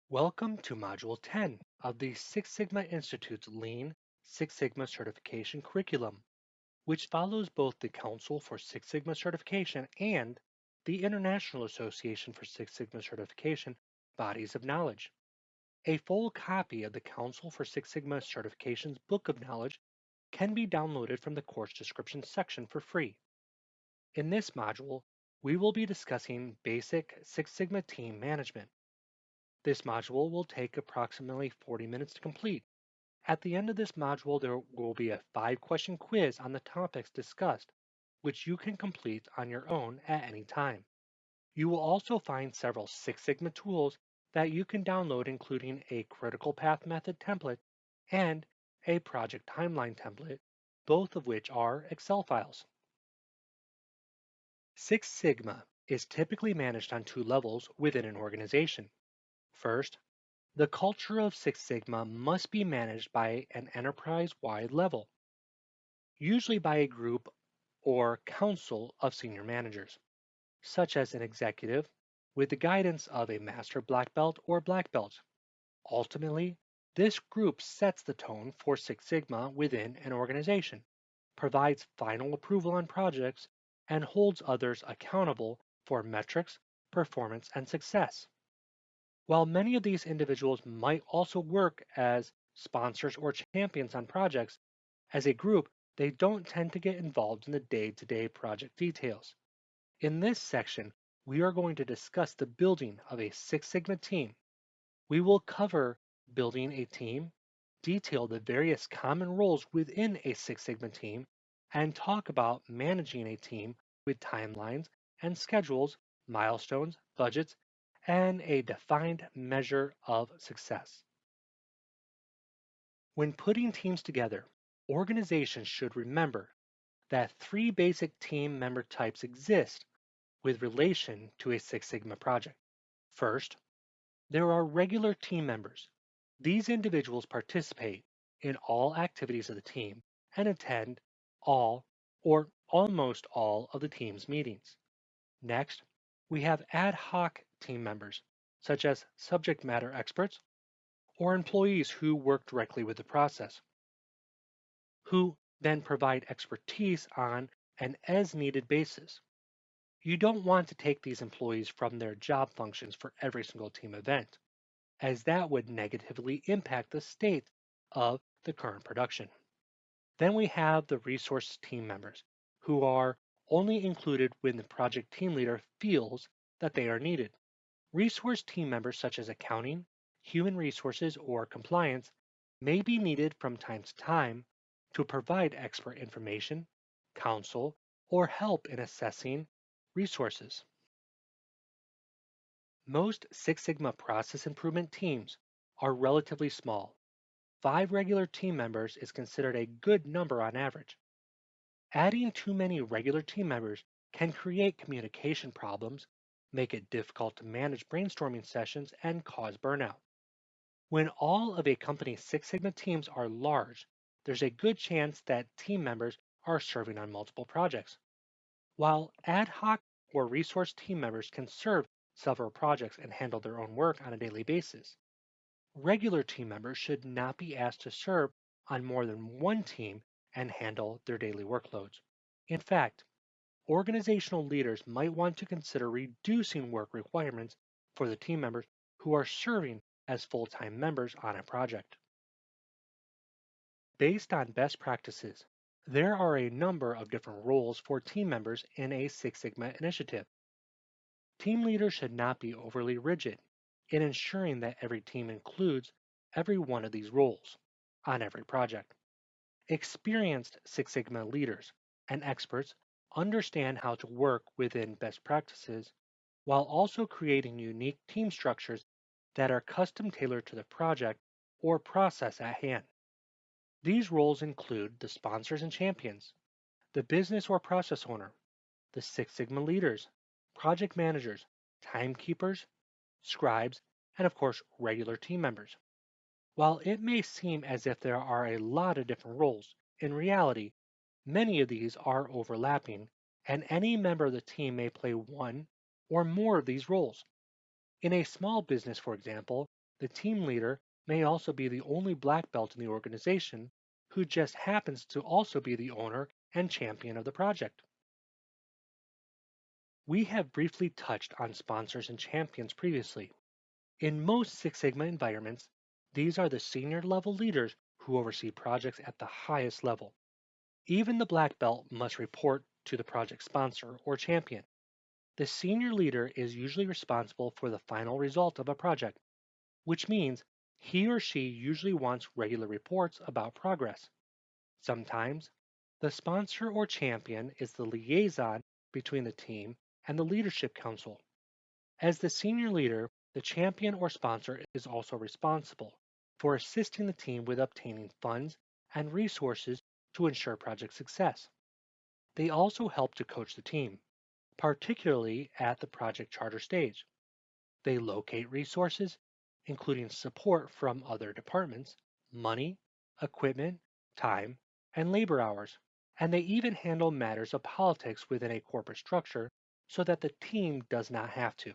Welcome to Module 10 of the Six Sigma Institute's Lean Six Sigma Certification Curriculum, which follows both the Council for Six Sigma Certification and the International Association for Six Sigma Certification bodies of knowledge. A full copy of the Council for Six Sigma Certification's Book of Knowledge can be downloaded from the course description section for free. In this module, we will be discussing basic Six Sigma team management. This module will take approximately 40 minutes to complete. At the end of this module, there will be a 5-question quiz on the topics discussed, which you can complete on your own at any time. You will also find several Six Sigma tools that you can download, including a critical path method template and a project timeline template, both of which are Excel files. Six Sigma is typically managed on 2 levels within an organization. First, the culture of Six Sigma must be managed by an enterprise-wide level, usually by a group or council of senior managers, such as an executive with the guidance of a master black belt or black belt. Ultimately, this group sets the tone for Six Sigma within an organization, provides final approval on projects, and holds others accountable for metrics, performance, and success. While many of these individuals might also work as sponsors or champions on projects, as a group, they don't tend to get involved in the day-to-day project details. In this section, we are going to discuss the building of a Six Sigma team. We will cover building a team, detail the various common roles within a Six Sigma team, and talk about managing a team with timelines and schedules, milestones, budgets, and a defined measure of success. When putting teams together, organizations should remember that 3 basic team member types exist with relation to a Six Sigma project. First, there are regular team members. These individuals participate in all activities of the team and attend all or almost all of the team's meetings. Next, we have ad hoc team members, such as subject matter experts or employees who work directly with the process, who then provide expertise on an as needed basis. You don't want to take these employees from their job functions for every single team event, as that would negatively impact the state of the current production. Then we have the resource team members, who are only included when the project team leader feels that they are needed. Resource team members such as accounting, human resources, or compliance may be needed from time to time to provide expert information, counsel, or help in assessing resources. Most Six Sigma process improvement teams are relatively small. 5 regular team members is considered a good number on average. Adding too many regular team members can create communication problems, make it difficult to manage brainstorming sessions, and cause burnout. When all of a company's Six Sigma teams are large, there's a good chance that team members are serving on multiple projects. While ad hoc or resource team members can serve several projects and handle their own work on a daily basis, regular team members should not be asked to serve on more than one team and handle their daily workloads. In fact, organizational leaders might want to consider reducing work requirements for the team members who are serving as full-time members on a project. Based on best practices, there are a number of different roles for team members in a Six Sigma initiative. Team leaders should not be overly rigid in ensuring that every team includes every one of these roles on every project. Experienced Six Sigma leaders and experts understand how to work within best practices while also creating unique team structures that are custom tailored to the project or process at hand. These roles include the sponsors and champions, the business or process owner, the Six Sigma leaders, project managers, timekeepers, scribes, and of course, regular team members. While it may seem as if there are a lot of different roles, in reality, many of these are overlapping and any member of the team may play one or more of these roles. In a small business, for example, the team leader may also be the only black belt in the organization who just happens to also be the owner and champion of the project. We have briefly touched on sponsors and champions previously. In most Six Sigma environments, these are the senior level leaders who oversee projects at the highest level. Even the black belt must report to the project sponsor or champion. The senior leader is usually responsible for the final result of a project, which means he or she usually wants regular reports about progress. Sometimes, the sponsor or champion is the liaison between the team and the leadership council. As the senior leader, the champion or sponsor is also responsible for assisting the team with obtaining funds and resources to ensure project success. They also help to coach the team, particularly at the project charter stage. They locate resources, including support from other departments, money, equipment, time, and labor hours. And they even handle matters of politics within a corporate structure so that the team does not have to.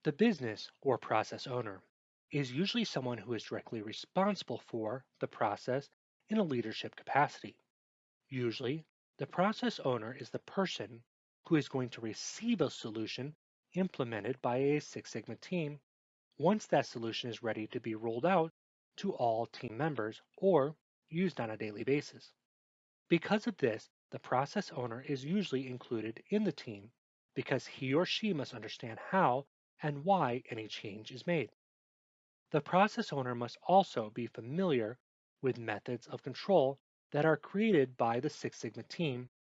The business or process owner is usually someone who is directly responsible for the process in a leadership capacity. Usually, the process owner is the person who is going to receive a solution implemented by a Six Sigma team once that solution is ready to be rolled out to all team members or used on a daily basis. Because of this, the process owner is usually included in the team because he or she must understand how and why any change is made. The process owner must also be familiar with methods of control that are created by the Six Sigma team,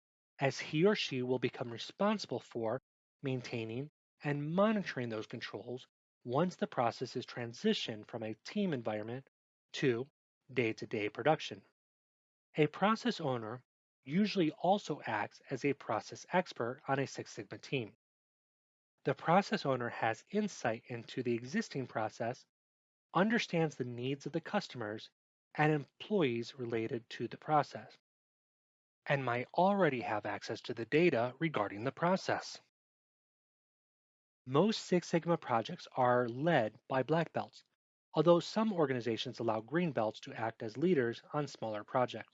as he or she will become responsible for maintaining and monitoring those controls once the process is transitioned from a team environment to day-to-day production. A process owner usually also acts as a process expert on a Six Sigma team. The process owner has insight into the existing process, understands the needs of the customers and employees related to the process, and might already have access to the data regarding the process. Most Six Sigma projects are led by black belts, although some organizations allow green belts to act as leaders on smaller projects.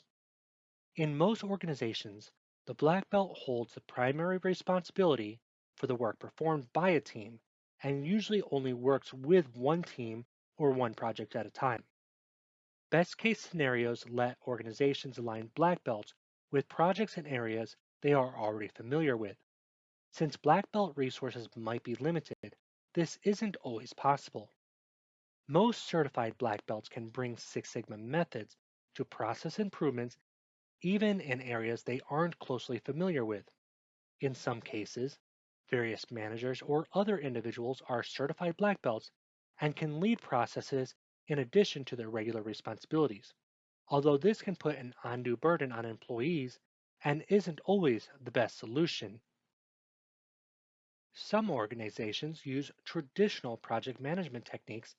In most organizations, the black belt holds the primary responsibility for the work performed by a team and usually only works with one team or one project at a time. Best case scenarios let organizations align black belts with projects and areas they are already familiar with. Since black belt resources might be limited, this isn't always possible. Most certified black belts can bring Six Sigma methods to process improvements even in areas they aren't closely familiar with. In some cases, various managers or other individuals are certified black belts and can lead processes in addition to their regular responsibilities, although this can put an undue burden on employees and isn't always the best solution. Some organizations use traditional project management techniques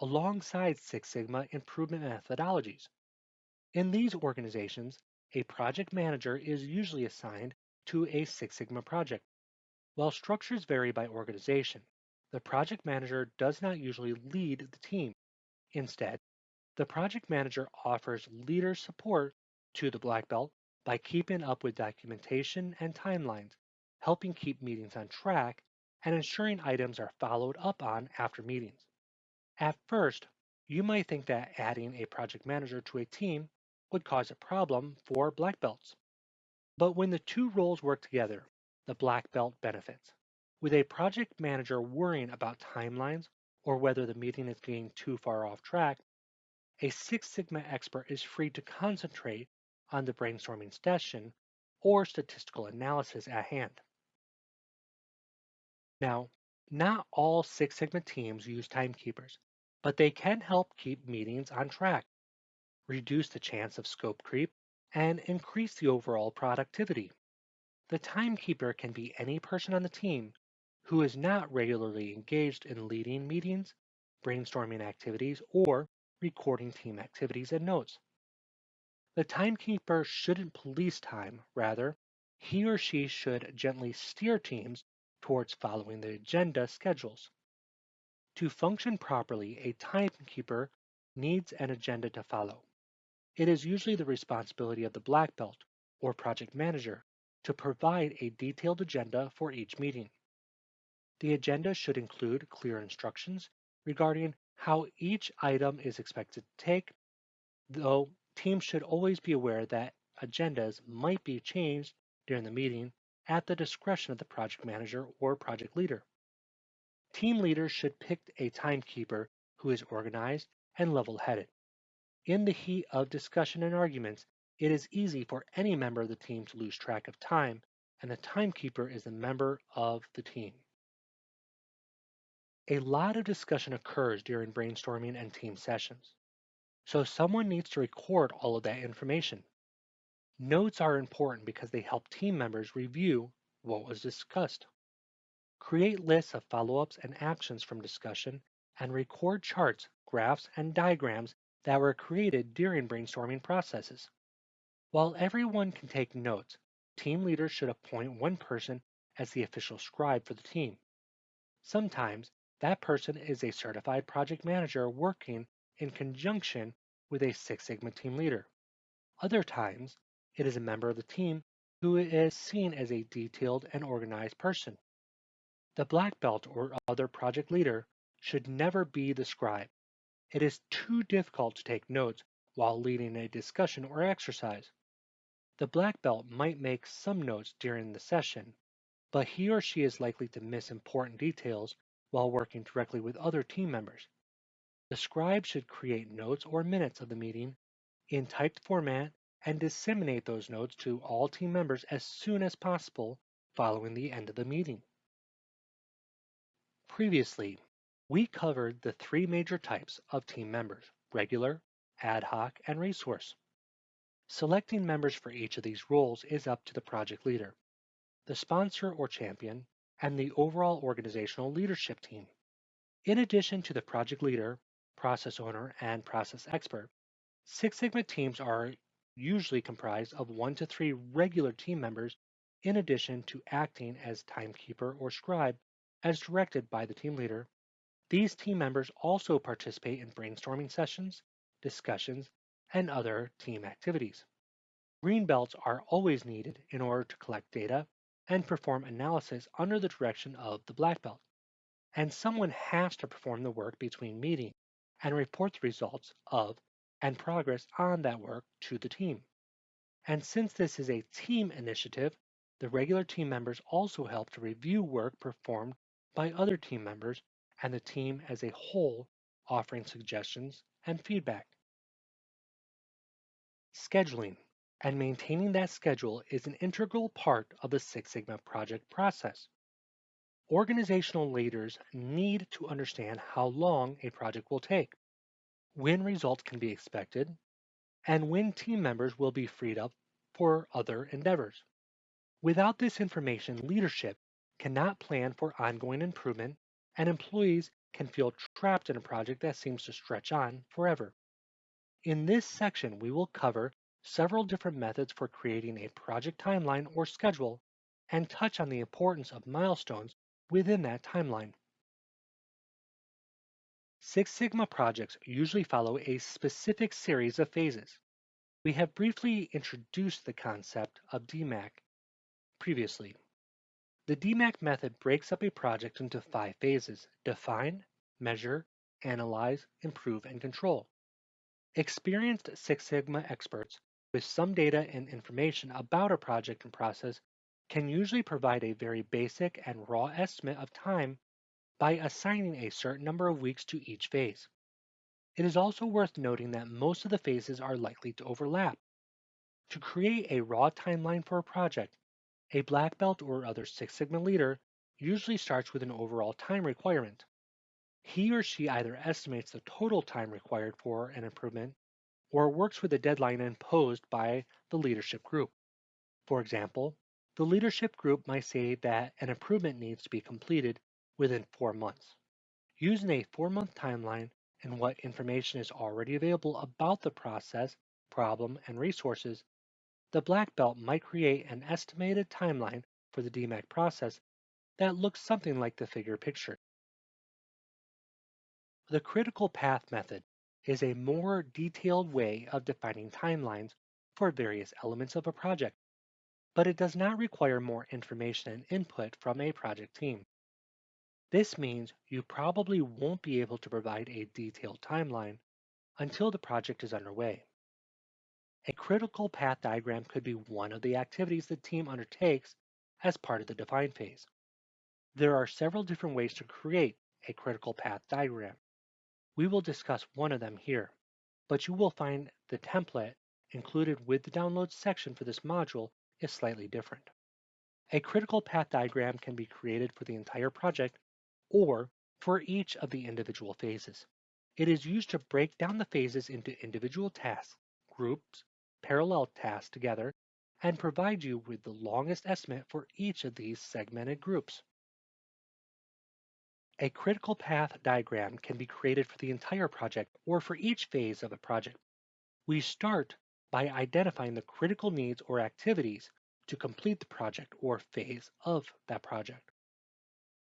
alongside Six Sigma improvement methodologies. In these organizations, a project manager is usually assigned to a Six Sigma project. While structures vary by organization, the project manager does not usually lead the team. Instead, the project manager offers leader support to the black belt by keeping up with documentation and timelines, helping keep meetings on track, and ensuring items are followed up on after meetings. At first, you might think that adding a project manager to a team would cause a problem for black belts. But when the two roles work together, the black belt benefits. With a project manager worrying about timelines or whether the meeting is getting too far off track, a Six Sigma expert is free to concentrate on the brainstorming session or statistical analysis at hand. Now, not all Six Sigma teams use timekeepers, but they can help keep meetings on track, reduce the chance of scope creep, and increase the overall productivity. The timekeeper can be any person on the team who is not regularly engaged in leading meetings, brainstorming activities, or recording team activities and notes. The timekeeper shouldn't police time, rather, He or she should gently steer teams towards following the agenda schedules. To function properly, a timekeeper needs an agenda to follow. It is usually the responsibility of the black belt or project manager to provide a detailed agenda for each meeting. The agenda should include clear instructions regarding how each item is expected to take, though teams should always be aware that agendas might be changed during the meeting at the discretion of the project manager or project leader. Team leaders should pick a timekeeper who is organized and level headed. In the heat of discussion and arguments, it is easy for any member of the team to lose track of time, and the timekeeper is a member of the team. A lot of discussion occurs during brainstorming and team sessions, so someone needs to record all of that information. Notes are important because they help team members review what was discussed. Create lists of follow ups and actions from discussion, and record charts, graphs, and diagrams that were created during brainstorming processes. While everyone can take notes, team leaders should appoint one person as the official scribe for the team. Sometimes that person is a certified project manager working in conjunction with a Six Sigma team leader. Other times, it is a member of the team who is seen as a detailed and organized person. The black belt or other project leader should never be the scribe. It is too difficult to take notes while leading a discussion or exercise. The black belt might make some notes during the session, but he or she is likely to miss important details while working directly with other team members. The scribe should create notes or minutes of the meeting in typed format and disseminate those notes to all team members as soon as possible following the end of the meeting. Previously, we covered the three major types of team members: regular, ad hoc, and resource. Selecting members for each of these roles is up to the project leader, the sponsor or champion, and the overall organizational leadership team. In addition to the project leader, process owner, and process expert, Six Sigma teams are usually comprised of 1 to 3 regular team members in addition to acting as timekeeper or scribe as directed by the team leader. These team members also participate in brainstorming sessions, discussions, and other team activities. Green belts are always needed in order to collect data and perform analysis under the direction of the black belt, and someone has to perform the work between meetings and report the results of and progress on that work to the team. And since this is a team initiative, the regular team members also help to review work performed by other team members and the team as a whole, offering suggestions and feedback. Scheduling and maintaining that schedule is an integral part of the Six Sigma project process. Organizational leaders need to understand how long a project will take, when results can be expected, and when team members will be freed up for other endeavors. Without this information, leadership cannot plan for ongoing improvement, and employees can feel trapped in a project that seems to stretch on forever. In this section, we will cover several different methods for creating a project timeline or schedule and touch on the importance of milestones within that timeline. Six Sigma projects usually follow a specific series of phases. We have briefly introduced the concept of DMAC previously. The DMAC method breaks up a project into 5 phases: define, measure, analyze, improve, and control. Experienced Six Sigma experts with some data and information about a project and process can usually provide a very basic and raw estimate of time by assigning a certain number of weeks to each phase. It is also worth noting that most of the phases are likely to overlap. To create a raw timeline for a project, a black belt or other Six Sigma leader usually starts with an overall time requirement. He or she either estimates the total time required for an improvement or works with a deadline imposed by the leadership group. For example, the leadership group might say that an improvement needs to be completed within 4 months. Using a 4 month timeline and what information is already available about the process, problem, and resources, The black belt might create an estimated timeline for the DMAC process that looks something like the figure pictured. The critical path method is a more detailed way of defining timelines for various elements of a project, but it does not require more information and input from a project team. This means you probably won't be able to provide a detailed timeline until the project is underway. A critical path diagram could be one of the activities the team undertakes as part of the define phase. There are several different ways to create a critical path diagram. We will discuss one of them here, but you will find the template included with the downloads section for this module is slightly different. A critical path diagram can be created for the entire project or for each of the individual phases. It is used to break down the phases into individual tasks, groups, parallel tasks together, and provide you with the longest estimate for each of these segmented groups. A critical path diagram can be created for the entire project or for each phase of a project. We start by identifying the critical needs or activities to complete the project or phase of that project.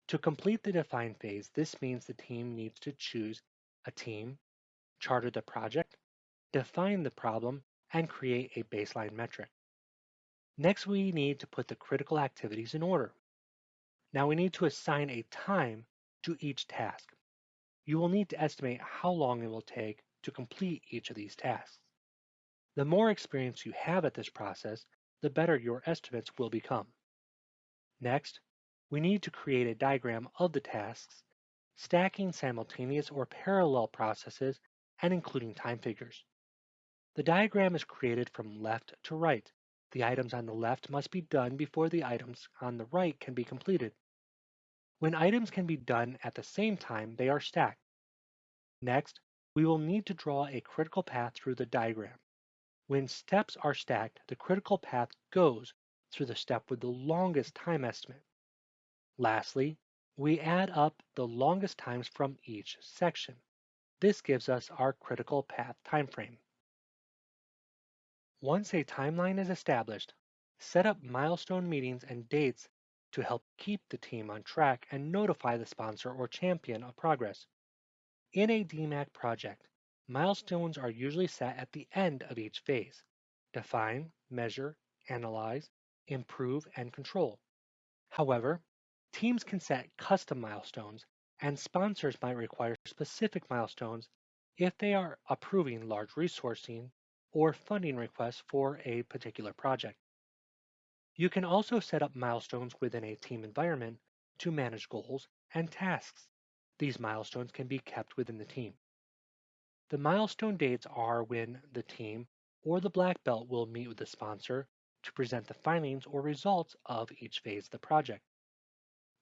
To complete the define phase, this means the team needs to choose a team, charter the project, define the problem, and create a baseline metric. Next, we need to put the critical activities in order. Now we need to assign a time to each task. You will need to estimate how long it will take to complete each of these tasks. The more experience you have at this process, the better your estimates will become. Next, we need to create a diagram of the tasks, stacking simultaneous or parallel processes and including time figures. The diagram is created from left to right. The items on the left must be done before the items on the right can be completed. When items can be done at the same time, they are stacked. Next, we will need to draw a critical path through the diagram. When steps are stacked, the critical path goes through the step with the longest time estimate. Lastly, we add up the longest times from each section. This gives us our critical path timeframe. Once a timeline is established, set up milestone meetings and dates to help keep the team on track and notify the sponsor or champion of progress. In a DMAC project, milestones are usually set at the end of each phase. Define, measure, analyze, improve, and control. However, teams can set custom milestones, and sponsors might require specific milestones if they are approving large resourcing or funding requests for a particular project. You can also set up milestones within a team environment to manage goals and tasks. These milestones can be kept within the team. The milestone dates are when the team or the black belt will meet with the sponsor to present the findings or results of each phase of the project.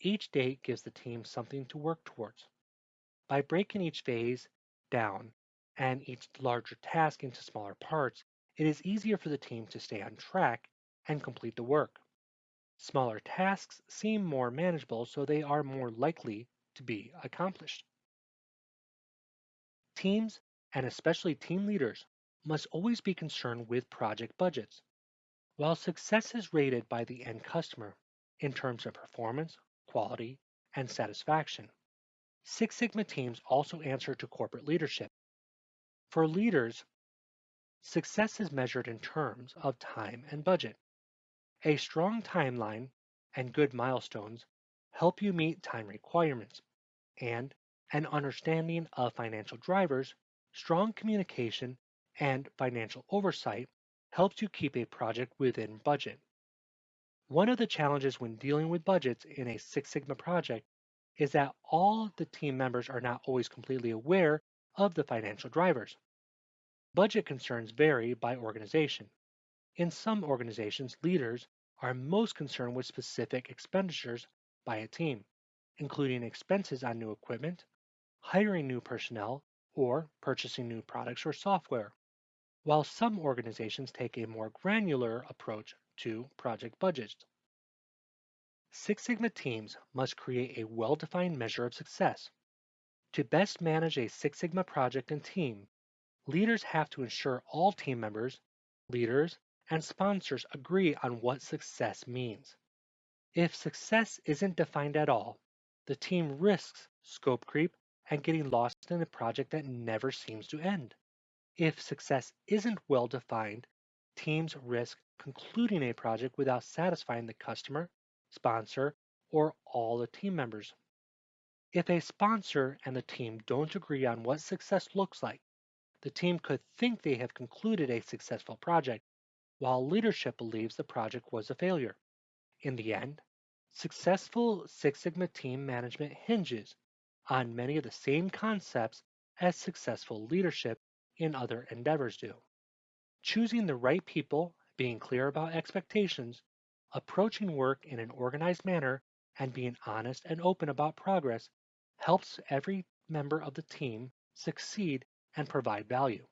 Each date gives the team something to work towards. By breaking each phase down and each larger task into smaller parts, it is easier for the team to stay on track and complete the work. Smaller tasks seem more manageable, so they are more likely to be accomplished. Teams, and especially team leaders, must always be concerned with project budgets. While success is rated by the end customer in terms of performance, quality, and satisfaction, Six Sigma teams also answer to corporate leadership. For leaders, success is measured in terms of time and budget. A strong timeline and good milestones help you meet time requirements, and an understanding of financial drivers, strong communication, and financial oversight helps you keep a project within budget. One of the challenges when dealing with budgets in a Six Sigma project is that all the team members are not always completely aware of the financial drivers. Budget concerns vary by organization. In some organizations, leaders are most concerned with specific expenditures by a team, including expenses on new equipment, hiring new personnel, or purchasing new products or software, while some organizations take a more granular approach to project budgets. Six Sigma teams must create a well-defined measure of success. To best manage a Six Sigma project and team, leaders have to ensure all team members, leaders, and sponsors agree on what success means. If success isn't defined at all, the team risks scope creep and getting lost in a project that never seems to end. If success isn't well defined, teams risk concluding a project without satisfying the customer, sponsor, or all the team members. If a sponsor and the team don't agree on what success looks like, the team could think they have concluded a successful project, while leadership believes the project was a failure. In the end, successful Six Sigma team management hinges on many of the same concepts as successful leadership in other endeavors do. Choosing the right people, being clear about expectations, approaching work in an organized manner, and being honest and open about progress helps every member of the team succeed and provide value.